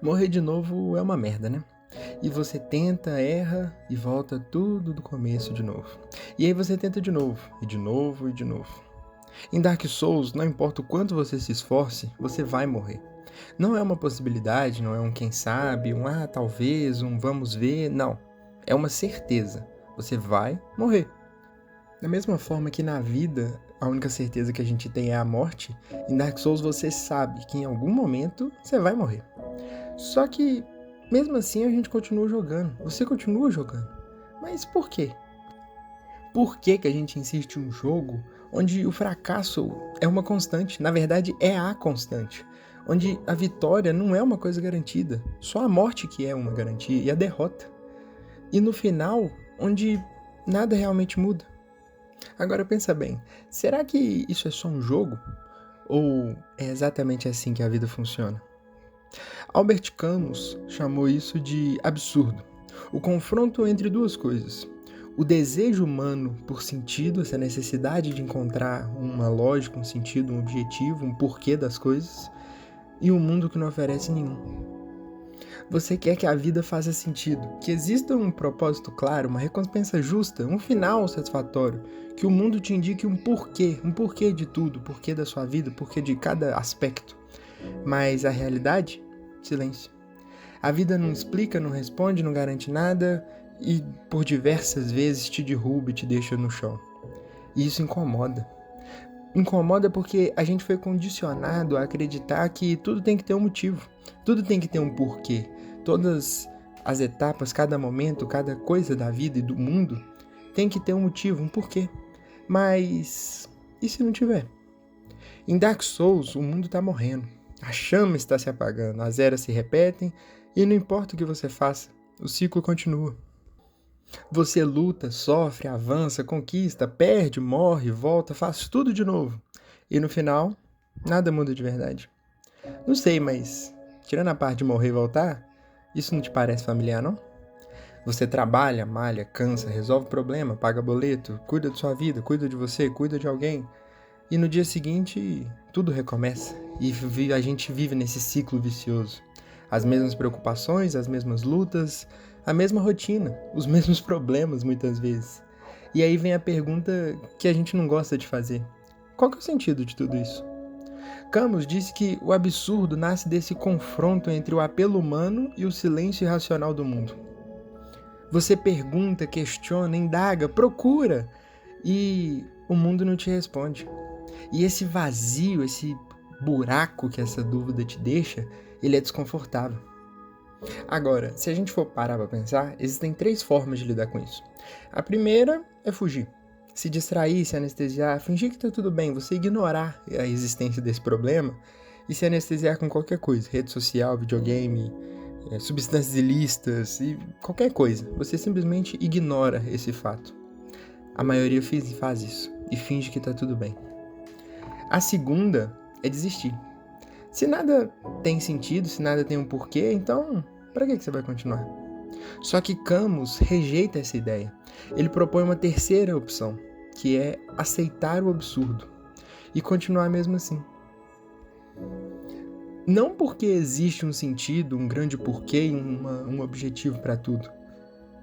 Morrer de novo é uma merda, né? E você tenta, erra e volta tudo do começo de novo. E aí você tenta de novo, e de novo, e de novo. Em Dark Souls, não importa o quanto você se esforce, você vai morrer. Não é uma possibilidade, não é um quem sabe, um talvez, um vamos ver, não. É uma certeza. Você vai morrer. Da mesma forma que na vida, a única certeza que a gente tem é a morte, em Dark Souls você sabe que em algum momento você vai morrer. Só que, mesmo assim, a gente continua jogando. Você continua jogando. Mas por quê? Por que que a gente insiste em um jogo onde o fracasso é uma constante? Na verdade, é a constante. Onde a vitória não é uma coisa garantida. Só a morte que é uma garantia e a derrota. E no final, onde nada realmente muda. Agora pensa bem, será que isso é só um jogo? Ou é exatamente assim que a vida funciona? Albert Camus chamou isso de absurdo. O confronto entre duas coisas. O desejo humano por sentido, essa necessidade de encontrar uma lógica, um sentido, um objetivo, um porquê das coisas, e um mundo que não oferece nenhum. Você quer que a vida faça sentido, que exista um propósito claro, uma recompensa justa, um final satisfatório, que o mundo te indique um porquê de tudo, porquê da sua vida, porquê de cada aspecto. Mas a realidade? Silêncio. A vida não explica, não responde, não garante nada e por diversas vezes te derruba e te deixa no chão. E isso incomoda. Incomoda porque a gente foi condicionado a acreditar que tudo tem que ter um motivo, tudo tem que ter um porquê. Todas as etapas, cada momento, cada coisa da vida e do mundo tem que ter um motivo, um porquê. Mas e se não tiver? Em Dark Souls, o mundo está morrendo. A chama está se apagando, as eras se repetem e não importa o que você faça, o ciclo continua. Você luta, sofre, avança, conquista, perde, morre, volta, faz tudo de novo. E no final, nada muda de verdade. Não sei, mas tirando a parte de morrer e voltar, isso não te parece familiar, não? Você trabalha, malha, cansa, resolve problema, paga boleto, cuida de sua vida, cuida de você, cuida de alguém. E no dia seguinte, tudo recomeça. E a gente vive nesse ciclo vicioso. As mesmas preocupações, as mesmas lutas, a mesma rotina, os mesmos problemas muitas vezes. E aí vem a pergunta que a gente não gosta de fazer. Qual que é o sentido de tudo isso? Camus disse que o absurdo nasce desse confronto entre o apelo humano e o silêncio irracional do mundo. Você pergunta, questiona, indaga, procura e o mundo não te responde. E esse vazio, esse buraco que essa dúvida te deixa, ele é desconfortável. Agora, se a gente for parar para pensar, existem 3 formas de lidar com isso. A primeira é fugir. Se distrair, se anestesiar, fingir que tá tudo bem, você ignorar a existência desse problema e se anestesiar com qualquer coisa, rede social, videogame, substâncias ilícitas e qualquer coisa. Você simplesmente ignora esse fato. A maioria faz isso e finge que tá tudo bem. A segunda é desistir. Se nada tem sentido, se nada tem um porquê, então para que você vai continuar? Só que Camus rejeita essa ideia. Ele propõe uma terceira opção, que é aceitar o absurdo e continuar mesmo assim. Não porque existe um sentido, um grande porquê e um objetivo para tudo,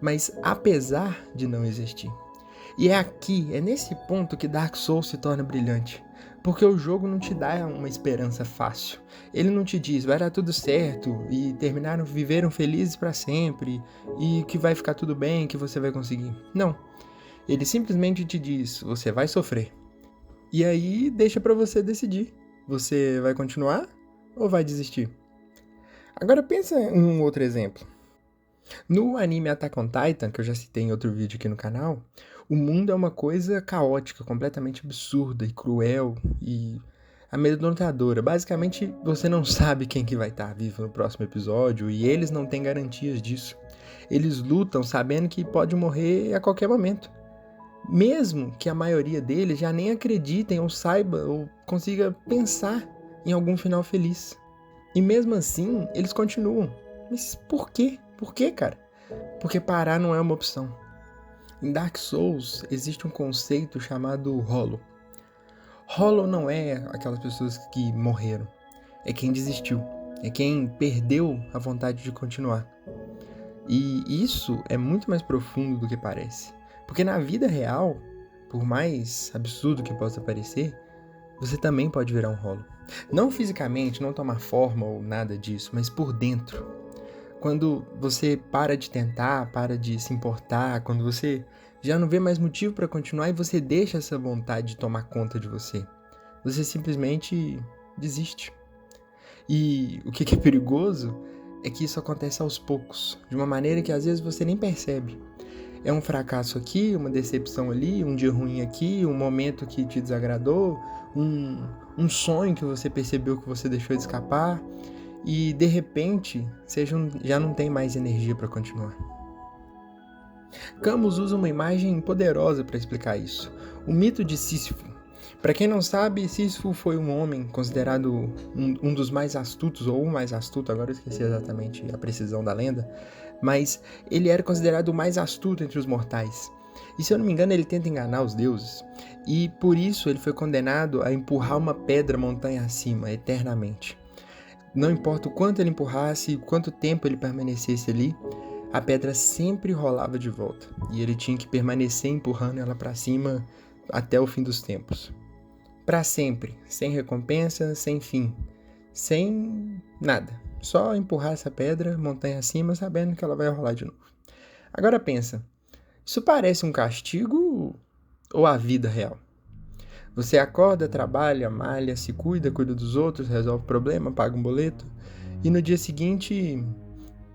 mas apesar de não existir. E é aqui, é nesse ponto que Dark Souls se torna brilhante. Porque o jogo não te dá uma esperança fácil. Ele não te diz, vai dar tudo certo, e viveram felizes para sempre, e que vai ficar tudo bem, que você vai conseguir. Não. Ele simplesmente te diz, você vai sofrer. E aí deixa para você decidir. Você vai continuar ou vai desistir? Agora pensa em um outro exemplo. No anime Attack on Titan, que eu já citei em outro vídeo aqui no canal, o mundo é uma coisa caótica, completamente absurda e cruel e amedrontadora. Basicamente, você não sabe quem que vai estar vivo no próximo episódio e eles não têm garantias disso. Eles lutam sabendo que pode morrer a qualquer momento. Mesmo que a maioria deles já nem acreditem ou saiba ou consiga pensar em algum final feliz. E mesmo assim, eles continuam. Mas por quê? Por quê, cara? Porque parar não é uma opção. Em Dark Souls existe um conceito chamado Hollow. Hollow não é aquelas pessoas que morreram, é quem desistiu. é quem perdeu a vontade de continuar. E isso é muito mais profundo do que parece. Porque na vida real, por mais absurdo que possa parecer, você também pode virar um rolo. Não fisicamente, não tomar forma ou nada disso, mas por dentro. Quando você para de tentar, para de se importar, quando você já não vê mais motivo para continuar e você deixa essa vontade de tomar conta de você, você simplesmente desiste. E o que é perigoso é que isso acontece aos poucos, de uma maneira que às vezes você nem percebe. É um fracasso aqui, uma decepção ali, um dia ruim aqui, um momento que te desagradou, um sonho que você percebeu que você deixou de escapar e de repente você já não tem mais energia para continuar. Camus usa uma imagem poderosa para explicar isso, o mito de Sísifo. Para quem não sabe, Sísifo foi um homem considerado um dos mais astutos, ou o mais astuto, agora eu esqueci exatamente a precisão da lenda, mas ele era considerado o mais astuto entre os mortais. E se eu não me engano, ele tenta enganar os deuses, e por isso ele foi condenado a empurrar uma pedra montanha acima, eternamente. Não importa o quanto ele empurrasse, quanto tempo ele permanecesse ali, a pedra sempre rolava de volta, e ele tinha que permanecer empurrando ela para cima até o fim dos tempos. Para sempre, sem recompensa, sem fim, sem nada. Só empurrar essa pedra montanha acima, sabendo que ela vai rolar de novo. Agora pensa, isso parece um castigo ou a vida real? Você acorda, trabalha, malha, se cuida dos outros, resolve o problema, paga um boleto, e no dia seguinte,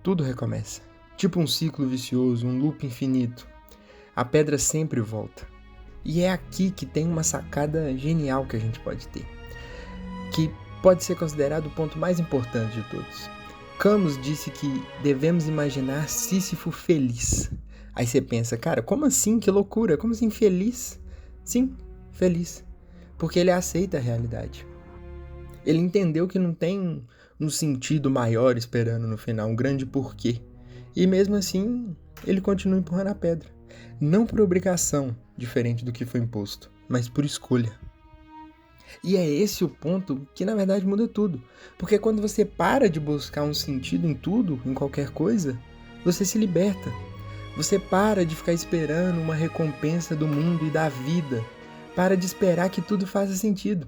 tudo recomeça. Tipo um ciclo vicioso, um loop infinito. A pedra sempre volta. E é aqui que tem uma sacada genial que a gente pode ter, que pode ser considerado o ponto mais importante de todos. Camus disse que devemos imaginar Sísifo feliz. Aí você pensa, cara, como assim? Que loucura! Como assim feliz? Sim, feliz. Porque ele aceita a realidade. Ele entendeu que não tem um sentido maior esperando no final, um grande porquê. E mesmo assim, ele continua empurrando a pedra. Não por obrigação, diferente do que foi imposto, mas por escolha. E é esse o ponto que na verdade muda tudo. Porque quando você para de buscar um sentido em tudo, em qualquer coisa, você se liberta. Você para de ficar esperando uma recompensa do mundo e da vida. Para de esperar que tudo faça sentido.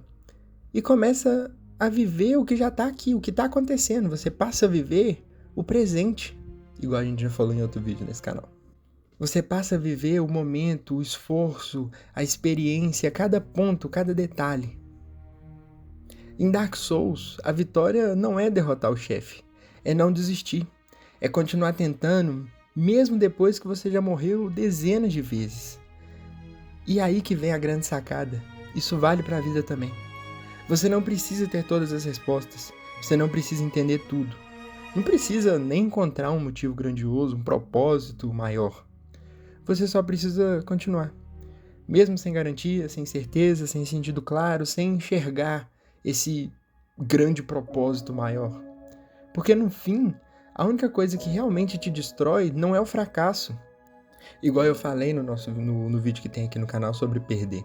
E começa a viver o que já está aqui, o que está acontecendo. Você passa a viver o presente, igual a gente já falou em outro vídeo nesse canal. Você passa a viver o momento, o esforço, a experiência, cada ponto, cada detalhe. Em Dark Souls, a vitória não é derrotar o chefe, é não desistir, é continuar tentando, mesmo depois que você já morreu dezenas de vezes. E aí que vem a grande sacada, isso vale para a vida também. Você não precisa ter todas as respostas, você não precisa entender tudo. Não precisa nem encontrar um motivo grandioso, um propósito maior. Você só precisa continuar. Mesmo sem garantia, sem certeza, sem sentido claro, sem enxergar esse grande propósito maior. Porque no fim, a única coisa que realmente te destrói não é o fracasso. Igual eu falei no vídeo que tem aqui no canal sobre perder.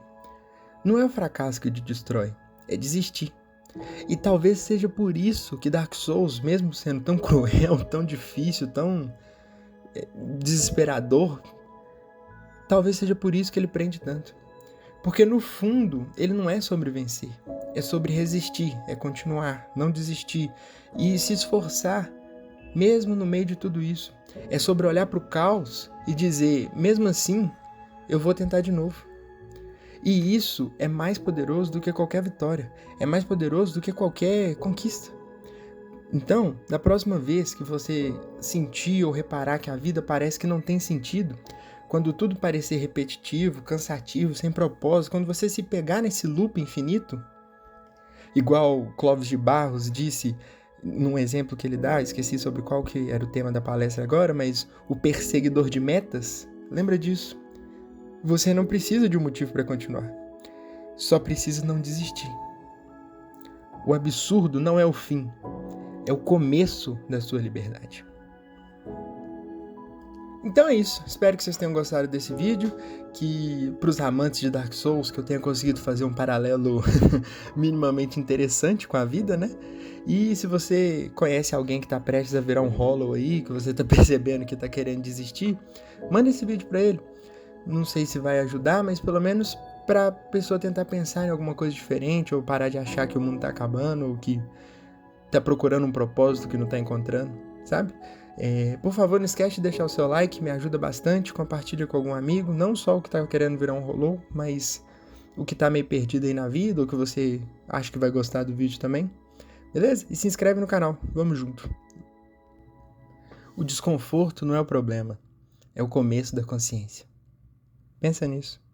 Não é o fracasso que te destrói, é desistir. E talvez seja por isso que Dark Souls, mesmo sendo tão cruel, tão difícil, tão desesperador, talvez seja por isso que ele prende tanto. Porque no fundo, ele não é sobre vencer. É sobre resistir, é continuar, não desistir e se esforçar, mesmo no meio de tudo isso. É sobre olhar para o caos e dizer, mesmo assim, eu vou tentar de novo. E isso é mais poderoso do que qualquer vitória. É mais poderoso do que qualquer conquista. Então, da próxima vez que você sentir ou reparar que a vida parece que não tem sentido, quando tudo parecer repetitivo, cansativo, sem propósito, quando você se pegar nesse loop infinito, igual Clóvis de Barros disse num exemplo que ele dá, esqueci sobre qual que era o tema da palestra agora, mas o perseguidor de metas, lembra disso? Você não precisa de um motivo para continuar, só precisa não desistir. O absurdo não é o fim, é o começo da sua liberdade. Então é isso, espero que vocês tenham gostado desse vídeo, que para os amantes de Dark Souls, que eu tenha conseguido fazer um paralelo minimamente interessante com a vida, né? E se você conhece alguém que tá prestes a virar um hollow aí, que você tá percebendo que tá querendo desistir, manda esse vídeo pra ele. Não sei se vai ajudar, mas pelo menos pra pessoa tentar pensar em alguma coisa diferente, ou parar de achar que o mundo tá acabando, ou que tá procurando um propósito que não tá encontrando, sabe? Por favor, não esquece de deixar o seu like, me ajuda bastante, compartilha com algum amigo, não só o que tá querendo virar um hollow, mas o que tá meio perdido aí na vida, ou que você acha que vai gostar do vídeo também, beleza? E se inscreve no canal, vamos junto. O desconforto não é o problema, é o começo da consciência. Pensa nisso.